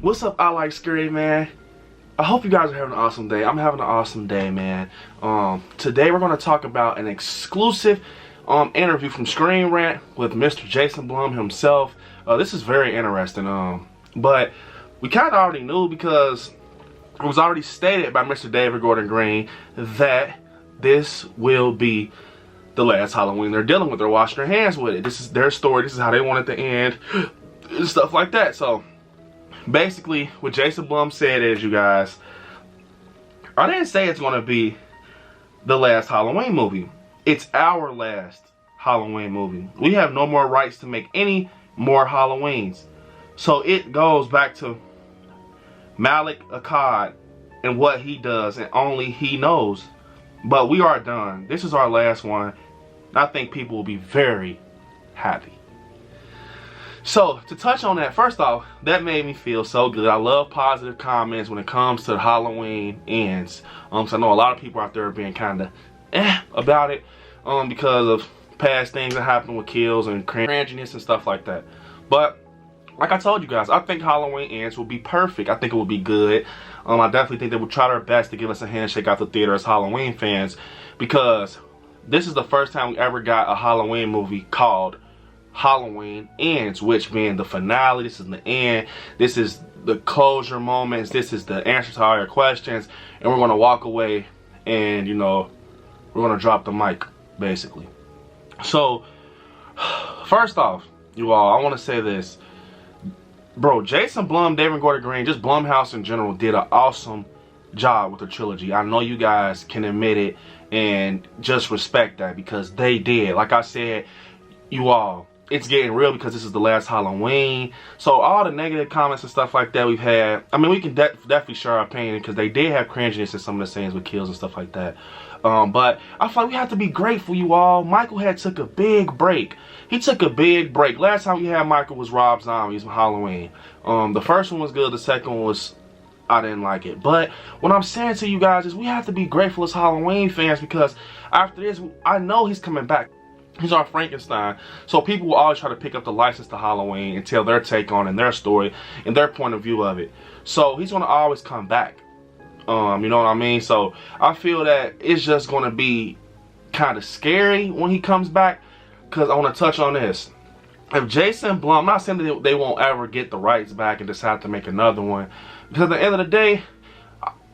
What's up, I Like Scary, man? I hope you guys are having an awesome day. I'm having an awesome day, man. Today we're going to talk about an exclusive interview from Screen Rant with Mr. Jason Blum himself. This is very interesting, but we kind of already knew because it was already stated by Mr. David Gordon Green that this will be the last Halloween they're dealing with. They're washing their hands with it. This is their story. This is how they want it to end, and stuff like that. So basically, what Jason Blum said is, you guys, I didn't say it's going to be the last Halloween movie. It's our last Halloween movie. We have no more rights to make any more Halloweens. So it goes back to Malik Akkad and what he does, and only he knows. But we are done. This is our last one. I think people will be very happy. So, to touch on that, first off, that made me feel so good. I love positive comments when it comes to Halloween ends. So I know a lot of people out there are being kind of about it because of past things that happened with kills and cringiness and stuff like that. But, like I told you guys, I think Halloween ends will be perfect. I think it will be good. I definitely think they will try their best to give us a handshake out the theater as Halloween fans, because this is the first time we ever got a Halloween movie called Halloween Ends, which being the finale. This is the end. This is the closure moments. This is the answer to all your questions, and we're going to walk away and, you know, we're going to drop the mic, basically. So, first off, you all, I want to say this. Bro, Jason Blum, David Gordon Green, just Blumhouse in general did an awesome job with the trilogy. I know you guys can admit it and just respect that, because they did. Like I said, you all, it's getting real because this is the last Halloween. So all the negative comments and stuff like that we've had, I mean, we can definitely share our opinion, because they did have cringiness in some of the scenes with kills and stuff like that. But I feel like we have to be grateful, you all. Michael had took a big break. He took a big break. Last time we had Michael was Rob Zombie's Halloween. The first one was good. The second one was, I didn't like it. But what I'm saying to you guys is we have to be grateful as Halloween fans, because after this, I know he's coming back. He's our Frankenstein. So people will always try to pick up the license to Halloween and tell their take on it and their story and their point of view of it. So he's going to always come back. You know what I mean? So I feel that it's just going to be kind of scary when he comes back, because I want to touch on this. If Jason Blum, I'm not saying that they won't ever get the rights back and decide to make another one, because at the end of the day,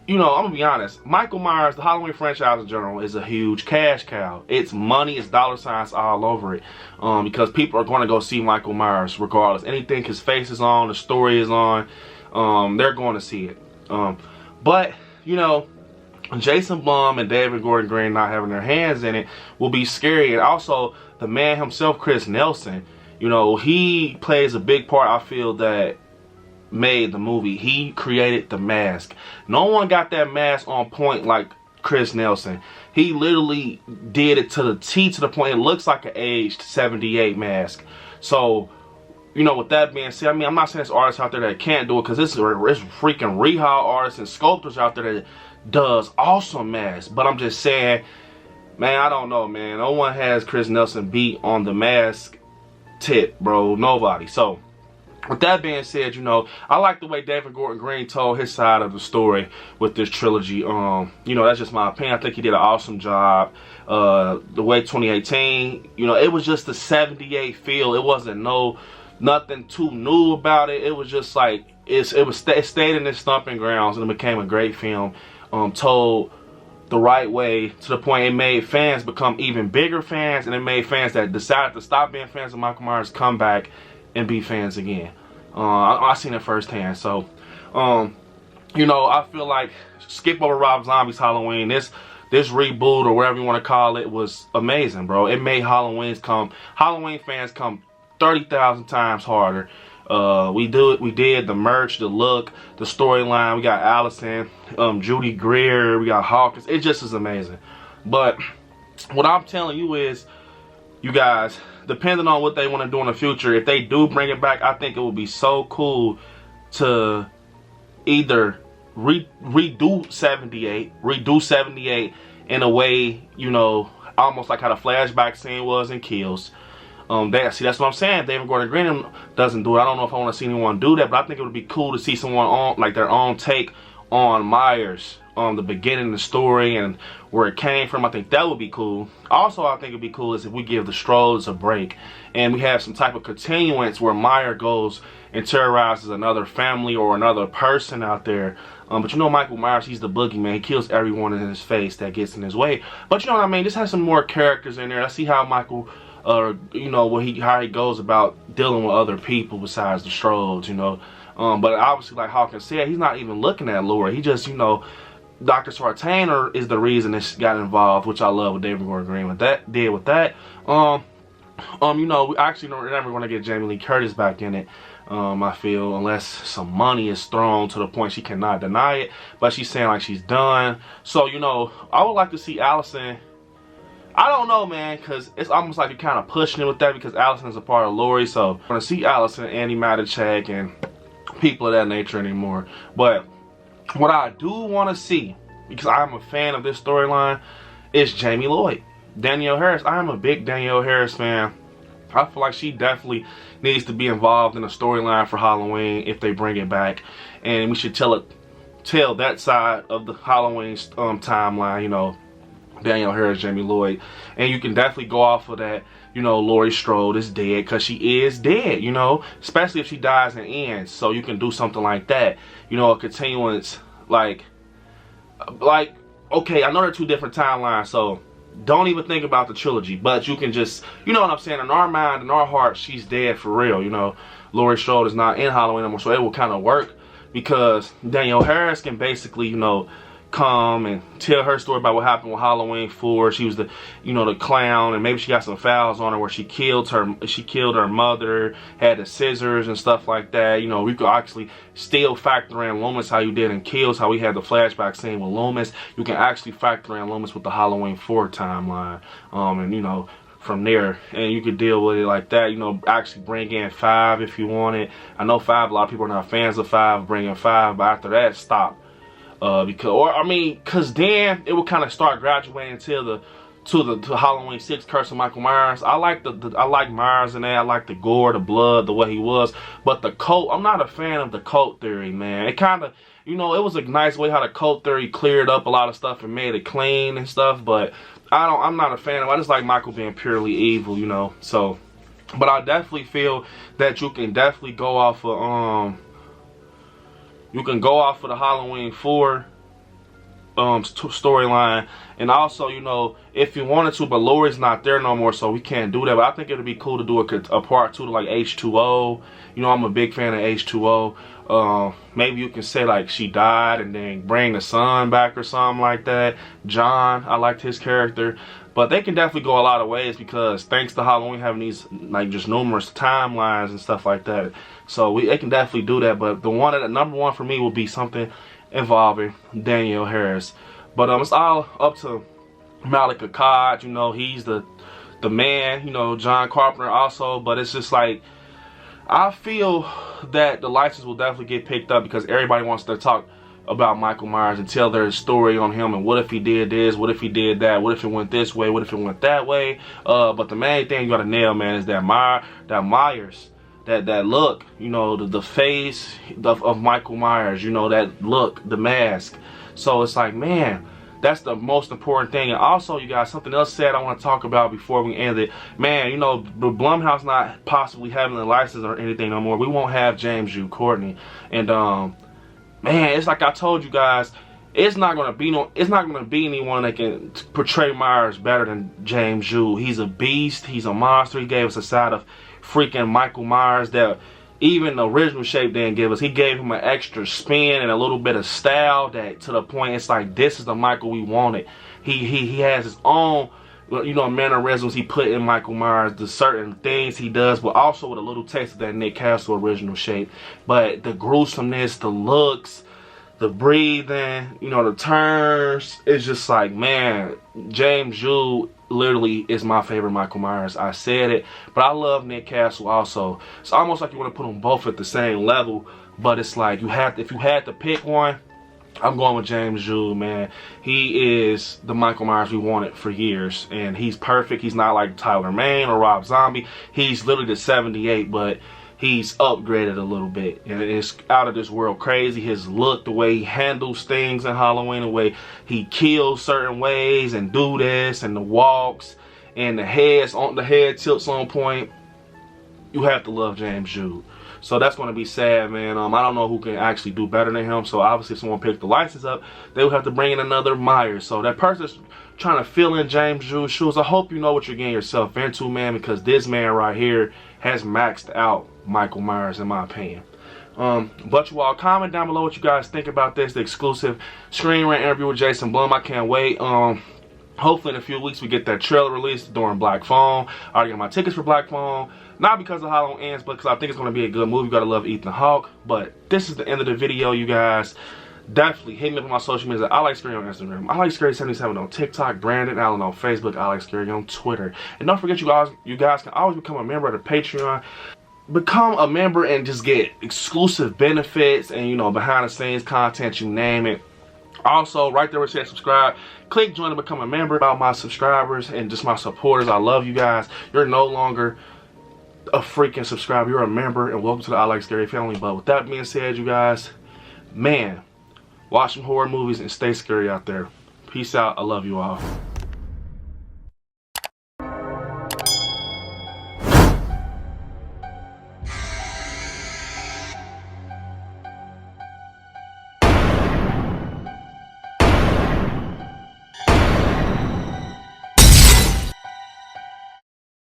you know, I'm going to be honest, Michael Myers, the Halloween franchise in general, is a huge cash cow. It's money, it's dollar signs all over it. Because people are going to go see Michael Myers regardless. Anything his face is on, the story is on, they're going to see it. But, you know, Jason Blum and David Gordon Green not having their hands in it will be scary. And also, the man himself, Chris Nelson, you know, he plays a big part, I feel, that made the movie. He created the mask. No one got that mask on point like Chris Nelson. He literally did it to the T, to the point it looks like an aged 78 mask. So, you know, with that being said, I mean, I'm not saying there's artists out there that can't do it, because it's freaking rehab artists and sculptors out there that does awesome masks. But I'm just saying, man, I don't know, man. No one has Chris Nelson beat on the mask tip, bro. Nobody. So, with that being said, you know, I like the way David Gordon Green told his side of the story with this trilogy. You know, that's just my opinion. I think he did an awesome job. The way 2018, you know, it was just the 78 feel. It wasn't nothing too new about it. It was just like, it stayed in its stomping grounds, and it became a great film. Told the right way, to the point it made fans become even bigger fans, and it made fans that decided to stop being fans of Michael Myers come back and be fans again. I seen it firsthand. So, you know, I feel like skip over Rob Zombie's Halloween. This reboot, or whatever you want to call it, was amazing, bro. It made Halloween fans come 30,000 times harder. We did the merch, the look, the storyline. We got Allison, Judy Greer, we got Hawkins. It just is amazing. But what I'm telling you is, you guys, depending on what they want to do in the future, if they do bring it back, I think it would be so cool to either redo 78 in a way, you know, almost like how the flashback scene was in Kills. That's what I'm saying. David Gordon Green doesn't do it. I don't know if I want to see anyone do that, but I think it would be cool to see someone on like their own take on Myers, the beginning of the story and where it came from. I think that would be cool. Also, I think it'd be cool is if we give the Strodes a break and we have some type of continuance where Myers goes and terrorizes another family or another person out there. But you know, Michael Myers, he's the boogeyman. He kills everyone in his face that gets in his way. But you know what I mean? This has some more characters in there. I see how Michael, you know, how he goes about dealing with other people besides the Strodes, you know. But obviously, like Hawkins said, he's not even looking at Laurie. He just, you know, Dr. Sartain is the reason this got involved, which I love what David Gordon Green with that. You know, we actually don't never going to get Jamie Lee Curtis back in it. I feel, unless some money is thrown to the point she cannot deny it, but she's saying like she's done. So, you know, I would like to see Allison. I don't know, man, because it's almost like you're kind of pushing it with that because Allison is a part of Laurie. So I'm going to see Allison, Andy Matichak, and people of that nature anymore. But what I do want to see, because I'm a fan of this storyline, is Jamie Lloyd. Danielle Harris. I am a big Danielle Harris fan. I feel like she definitely needs to be involved in a storyline for Halloween if they bring it back, and we should tell that side of the Halloween timeline. You know, Danielle Harris, Jamie Lloyd, and you can definitely go off of that. You know, Laurie Strode is dead because she is dead. You know, especially if she dies and ends. So you can do something like that. You know, a continuance like okay, I know they're two different timelines, so don't even think about the trilogy, but you can just, you know what I'm saying, in our mind, in our heart, she's dead for real, you know. Laurie Strode is not in Halloween anymore, so it will kind of work because Danielle Harris can basically, you know, come and tell her story about what happened with Halloween 4. She was the, you know, the clown, and maybe she got some fouls on her where she killed her mother, had the scissors and stuff like that. You know, we could actually still factor in Loomis how you did in Kills, how we had the flashback scene with Loomis. You can actually factor in Loomis with the Halloween 4 timeline, and you know, from there, and you could deal with it like that. You know, actually bring in 5 if you want it. I know 5, a lot of people are not fans of 5, bring in 5, but after that, stop. Because then it will kind of start graduating to Halloween 6, Curse of Michael Myers. I like I like Myers in that. I like the gore, the blood, the way he was. But the cult, I'm not a fan of the cult theory, man. It kind of, you know, it was a nice way how the cult theory cleared up a lot of stuff and made it clean and stuff. But I'm not a fan of it. I just like Michael being purely evil, you know. So, but I definitely feel that you can definitely go off of the Halloween 4 storyline, and also, you know, if you wanted to, but Laurie's not there no more, so we can't do that. But I think it'd be cool to do a part 2 to like H2O. You know, I'm a big fan of H2O. Maybe you can say like she died and then bring the son back or something like that. John, I liked his character. But they can definitely go a lot of ways because thanks to Halloween having these like just numerous timelines and stuff like that. So they can definitely do that. But the number one for me will be something involving Danielle Harris. But it's all up to Malik Akkad. You know, he's the man. You know, John Carpenter also. But it's just like, I feel that the license will definitely get picked up because everybody wants to talk about Michael Myers and tell their story on him, and what if he did this, what if he did that, what if it went this way, what if it went that way. But the main thing you gotta nail, man, is that Myers, that look, you know, the face of Michael Myers, you know, that look, the mask. So it's like, man, that's the most important thing. And also, you guys, something else said I want to talk about before we end it. Man, you know, the Blumhouse not possibly having a license or anything no more. We won't have James Jude Courtney, and man, it's like I told you guys, it's not gonna be anyone that can portray Myers better than James Jude. He's a beast. He's a monster. He gave us a side of freaking Michael Myers that even the original shape didn't give us. He gave him an extra spin and a little bit of style that to the point it's like, this is the Michael we wanted. He has his own, you know, mannerisms he put in Michael Myers, the certain things he does, but also with a little taste of that Nick Castle original shape. But the gruesomeness, the looks, the breathing, you know, the turns, it's just like, man, James Jude literally is my favorite Michael Myers. I said it, but I love Nick Castle also. It's almost like you want to put them both at the same level, but it's like if you had to pick one, I'm going with James Jude, man. He is the Michael Myers we wanted for years, and he's perfect. He's not like Tyler Mane or Rob Zombie. He's literally the 78, but he's upgraded a little bit, and it's out of this world crazy. His look, the way he handles things in Halloween, the way he kills certain ways and do this, and the walks, and the head tilts on point. You have to love James Jude. So that's going to be sad, man. I don't know who can actually do better than him. So obviously if someone picked the license up, they would have to bring in another Myers. So that person's trying to fill in James Jude's shoes. I hope you know what you're getting yourself into, man, because this man right here has maxed out Michael Myers, in my opinion. But you all comment down below what you guys think about this, the exclusive Screen Rant interview with Jason Blum. I can't wait. Hopefully in a few weeks we get that trailer released during Black Phone. I already got my tickets for Black Phone. Not because of Halloween ends, but because I think it's going to be a good movie. You got to love Ethan Hawke. But this is the end of the video, you guys. Definitely hit me up on my social media. I Like Scary on Instagram. I Like Scary77 on TikTok. Brandon Allen on Facebook. I Like Scary on Twitter. And don't forget, you guys can always become a member of the Patreon. Become a member and just get exclusive benefits and, you know, behind the scenes content, you name it. Also, right there where it says subscribe, click join to become a member. About my subscribers and just my supporters, I love you guys. You're no longer a freaking subscriber, you're a member, and welcome to the I Like Scary family. But with that being said, you guys, man, watch some horror movies and stay scary out there. Peace out. I love you all.